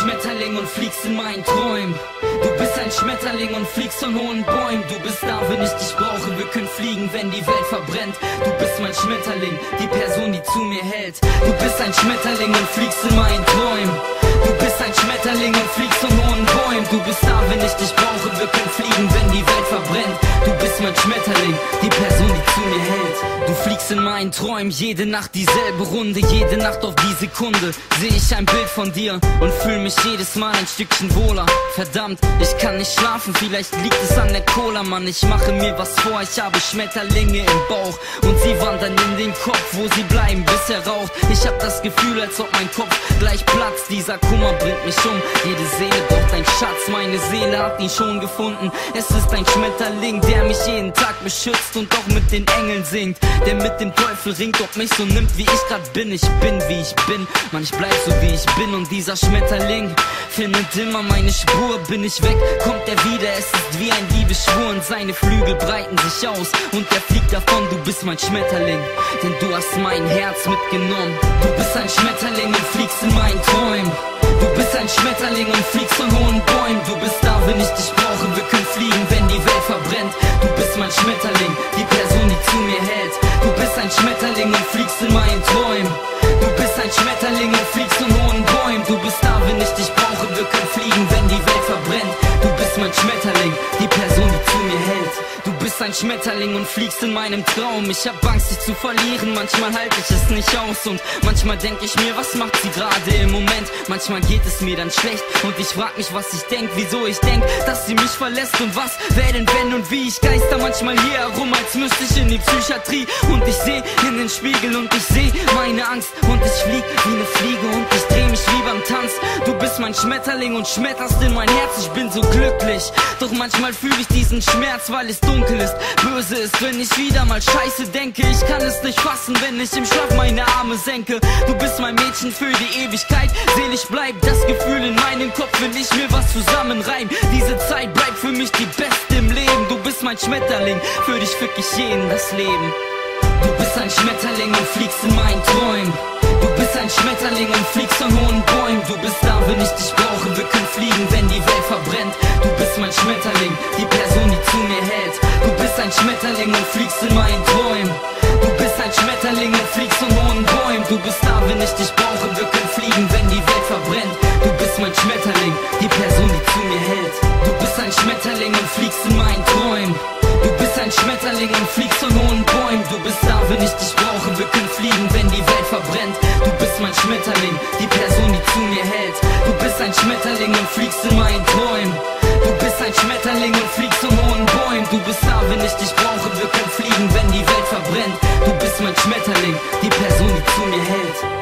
Schmetterling und fliegst in meinen Träumen. Du bist ein Schmetterling und fliegst von hohen Bäumen. Du bist da, wenn ich dich brauche, wir können fliegen, wenn die Welt verbrennt. Du bist mein Schmetterling, die Person, die zu mir hält. Du bist ein Schmetterling und fliegst in meinen Träumen. Du bist ein Schmetterling und fliegst von hohen Bäumen. Du bist da, wenn ich dich brauche, wir können fliegen, wenn die Welt verbrennt. Du bist mein Schmetterling, die Person, die zu mir hält. Du fliegst in meinen Träumen, jede Nacht dieselbe Runde. Jede Nacht auf die Sekunde sehe ich ein Bild von dir und fühle mich jedes Mal ein Stückchen wohler. Verdammt, ich kann nicht schlafen, vielleicht liegt es an der Cola, Mann. Ich mache mir was vor, ich habe Schmetterlinge im Bauch und sie wandern in den Kopf, wo sie bleiben, bis er raucht. Ich hab das Gefühl, als ob mein Kopf gleich platzt. Dieser Kummer bringt mich um, jede Seele braucht einen Schatz. Meine Seele hat ihn schon gefunden. Es ist ein Schmetterling, der mich jeden Tag beschützt und auch mit den Engeln singt, der mit dem Teufel ringt und mich so nimmt, wie ich grad bin. Ich bin, wie ich bin, Mann, ich bleib so, wie ich bin. Und dieser Schmetterling findet immer meine Spur. Bin ich weg, kommt er wieder. Es ist wie ein Liebesschwur und seine Flügel breiten sich aus und er fliegt davon. Du bist mein Schmetterling, denn du hast mein Herz mitgenommen. Du bist ein Schmetterling und fliegst in meinen Träumen. Du bist ein Schmetterling und fliegst von hohen Bäumen. Du bist da, wenn ich dich brauche, wir können fliegen, wenn die Welt verbrennt. Du bist mein Schmetterling, die Person, die zu mir hält. Du bist ein Schmetterling und fliegst in meinen Träumen. Du bist ein Schmetterling und fliegst von hohen Bäumen. Du bist da, wenn ich dich brauche, wir können fliegen, wenn die Welt verbrennt. Du bist mein Schmetterling, die Person, die zu mir hält. Du bist ein Schmetterling und fliegst in meinem Traum. Ich hab Angst, dich zu verlieren, manchmal halte ich es nicht aus. Und manchmal denke ich mir, was macht sie gerade im Moment? Manchmal geht es mir dann schlecht und ich frag mich, was ich denk, wieso ich denk, dass sie mich verlässt. Und was wäre denn wenn und wie? Ich geister manchmal hier herum, als müsste ich in die Psychiatrie. Und ich seh in den Spiegel und ich seh meine Angst. Und ich flieg wie eine Fliege und ich dreh mich wie beim Tanz. Du bist mein Schmetterling und schmetterst in mein Herz. Ich bin so glücklich, doch manchmal fühle ich diesen Schmerz, weil es dunkel ist. Böse ist, wenn ich wieder mal Scheiße denke. Ich kann es nicht fassen, wenn ich im Schlaf meine Arme senke. Du bist mein Mädchen für die Ewigkeit. Selig bleibt das Gefühl in meinem Kopf, wenn ich mir was zusammenreim. Diese Zeit bleibt für mich die beste im Leben. Du bist mein Schmetterling, für dich fick ich jeden das Leben. Du bist ein Schmetterling und fliegst in meinen Träumen. Du bist ein Schmetterling und fliegst von hohen Bäumen. Du bist da, wenn ich dich brauche, wir können fliegen, wenn die Welt verbrennt. Du bist mein Schmetterling, die Person, die zu mir hält. Du bist ein Schmetterling und fliegst in meinen Träumen. Du bist ein Schmetterling und fliegst von hohen Bäumen. Du bist da, wenn ich dich brauche, wir können fliegen, wenn die Welt verbrennt. Du bist mein Schmetterling, die Person, die zu mir hält. Du bist ein Schmetterling und fliegst in meinen Träumen. Du bist ein Schmetterling und fliegst von hohen Bäumen. Du bist da, wenn ich dich brauche, wir können fliegen, wenn die Welt verbrennt. Du bist mein Schmetterling, die Person, die zu mir hält. Du bist ein Schmetterling und fliegst in meinen Träumen. Du bist ein Schmetterling und fliegst von hohen Bäumen. Du bist da, wenn ich dich brauche, wir können fliegen, wenn die Welt verbrennt. Du bist mein Schmetterling, die Person, die zu mir hält.